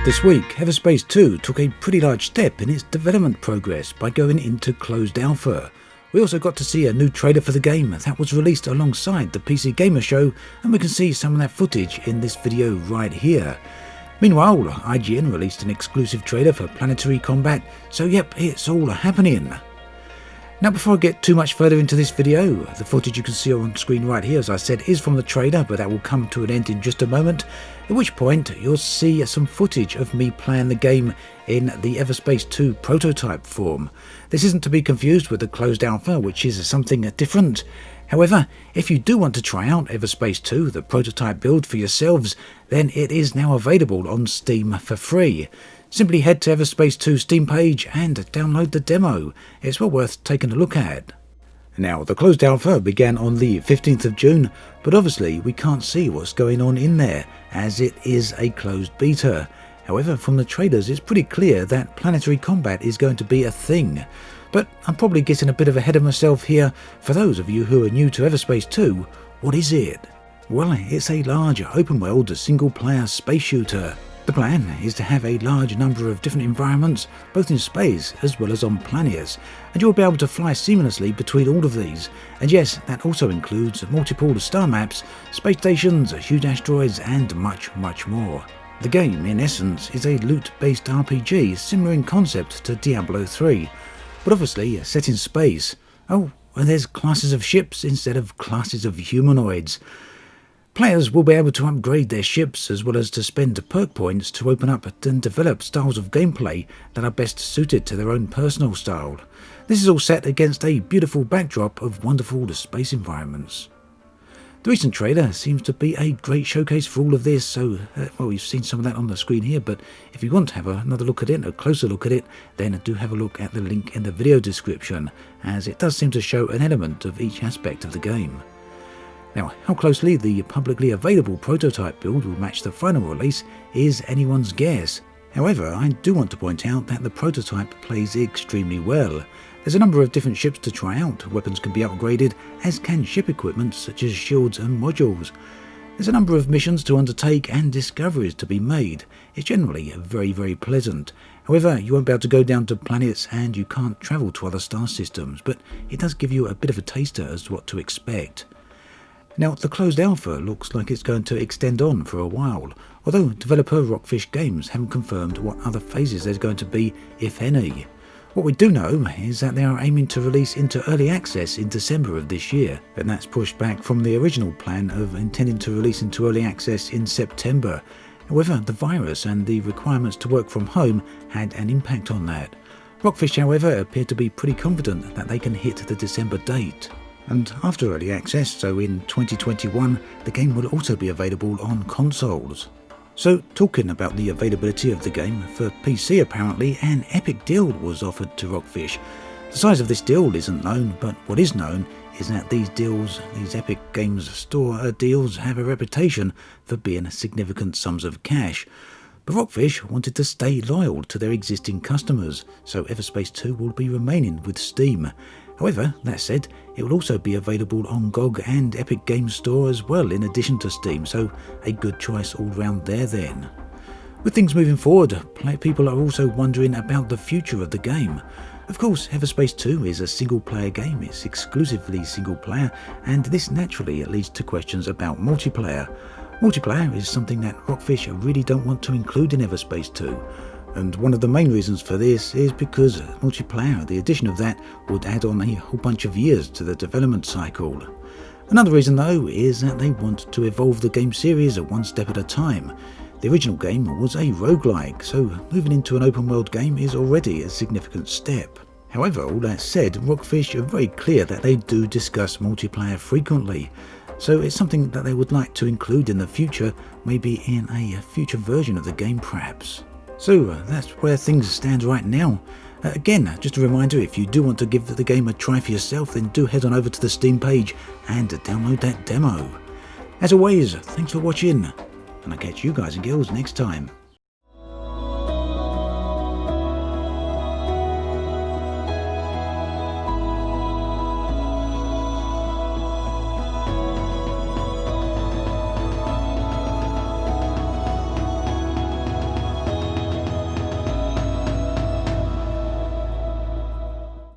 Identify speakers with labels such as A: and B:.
A: This week, Everspace 2 took a pretty large step in its development progress by going into closed alpha. We also got to see a new trailer for the game that was released alongside the PC Gamer Show, and we can see some of that footage in this video right here. Meanwhile, IGN released an exclusive trailer for Planetary Combat, so yep, it's all happening. Now before I get too much further into this video, the footage you can see on screen right here, as I said, is from the trailer, but that will come to an end in just a moment, at which point you'll see some footage of me playing the game in the Everspace 2 prototype form. This isn't to be confused with the closed alpha, which is something different. However, if you do want to try out Everspace 2, the prototype build for yourselves, then it is now available on Steam for free. Simply head to Everspace 2 Steam page and download the demo. It's well worth taking a look at. Now, the closed alpha began on the 15th of June, but obviously we can't see what's going on in there, as it is a closed beta. However, from the trailers it's pretty clear that planetary combat is going to be a thing. But I'm probably getting a bit of ahead of myself here. For those of you who are new to Everspace 2, what is it? Well, it's a large open-world single-player space shooter. The plan is to have a large number of different environments, both in space as well as on planets, and you'll be able to fly seamlessly between all of these. And yes, that also includes multiple star maps, space stations, huge asteroids, and much, much more. The game, in essence, is a loot-based RPG similar in concept to Diablo 3, but obviously set in space. Oh, and there's classes of ships instead of classes of humanoids. Players will be able to upgrade their ships as well as to spend perk points to open up and develop styles of gameplay that are best suited to their own personal style. This is all set against a beautiful backdrop of wonderful space environments. The recent trailer seems to be a great showcase for all of this, so well, you've seen some of that on the screen here, but if you want to have another look at it, a closer look at it, then do have a look at the link in the video description, as it does seem to show an element of each aspect of the game. Now, how closely the publicly available prototype build will match the final release is anyone's guess. However, I do want to point out that the prototype plays extremely well. There's a number of different ships to try out, weapons can be upgraded, as can ship equipment such as shields and modules. There's a number of missions to undertake and discoveries to be made. It's generally very, very pleasant. However, you won't be able to go down to planets and you can't travel to other star systems, but it does give you a bit of a taster as to what to expect. Now, the closed alpha looks like it's going to extend on for a while, although developer Rockfish Games haven't confirmed what other phases there's going to be, if any. What we do know is that they are aiming to release into early access in December of this year, and that's pushed back from the original plan of intending to release into early access in September. However, the virus and the requirements to work from home had an impact on that. Rockfish, however, appear to be pretty confident that they can hit the December date. And after early access, so in 2021, the game will also be available on consoles. So, talking about the availability of the game, for PC apparently an epic deal was offered to Rockfish. The size of this deal isn't known, but what is known is that these deals, these Epic Games Store deals, have a reputation for being significant sums of cash. But Rockfish wanted to stay loyal to their existing customers, so Everspace 2 will be remaining with Steam. However, that said, it will also be available on GOG and Epic Games Store as well, in addition to Steam, so a good choice all round there then. With things moving forward, people are also wondering about the future of the game. Of course, Everspace 2 is a single-player game, it's exclusively single-player, and this naturally leads to questions about multiplayer. Multiplayer is something that Rockfish really don't want to include in Everspace 2. And one of the main reasons for this is because multiplayer, the addition of that, would add on a whole bunch of years to the development cycle. Another reason though is that they want to evolve the game series one step at a time. The original game was a roguelike, so moving into an open world game is already a significant step. However, all that said, Rockfish are very clear that they do discuss multiplayer frequently, so it's something that they would like to include in the future, maybe in a future version of the game perhaps. So that's where things stand right now. Again, just a reminder, if you do want to give the game a try for yourself, then do head on over to the Steam page and download that demo. As always, thanks for watching, and I'll catch you guys and girls next time.